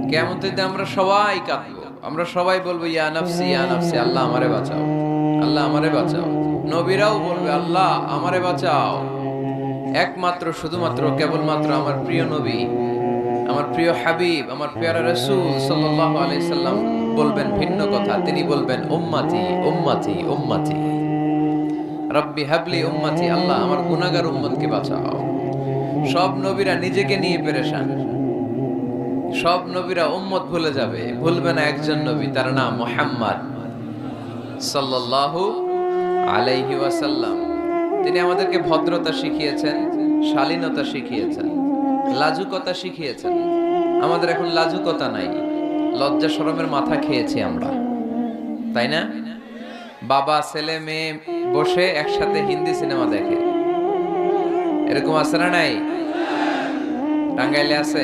কিয়ামতের দিন আমরা সবাই কাঁদবো, আমরা সবাই বলবো ইয়া নাফসি ইয়া নাফসি, আল্লাহ আমারে বাঁচাও, আল্লাহ আমারে বাঁচাও। নবীরাও বলবে আল্লাহ আমারে বাঁচাও। একমাত্র শুধুমাত্র কেবলমাত্র আমার প্রিয় নবী, আমার প্রিয় হাবিব, আমার প্যারা রাসূল সাল্লাল্লাহু আলাইহি সাল্লাম বলবেন ভিন্ন কথা। তিনি বলবেন উম্মতি উম্মতি উম্মতি, রব্বি হাবলি উম্মতি, আল্লাহ আমার গুনাহগার উম্মতকে বাঁচাও। সব নবীরা নিজেকে নিয়ে পেরেশান, সব নবীরা উম্মত ভুলে যাবে, ভুলবে না একজন নবী, তার নাম মুহাম্মদ সাল্লাল্লাহু আলাইহি ওয়াসাল্লাম। তিনি আমাদেরকে ভদ্রতা শিখিয়েছেন, শালীনতা শিখিয়েছেন, লাজুকতা শিখিয়েছেন। আমাদের এখন লাজুকতা নাই, লজ্জা শরমের মাথা খেয়েছি আমরা, তাই না? বাবা ছেলে মেয়ে বসে একসাথে হিন্দি সিনেমা দেখে, এরকম আছে না নাই? টাঙ্গাইলে আছে?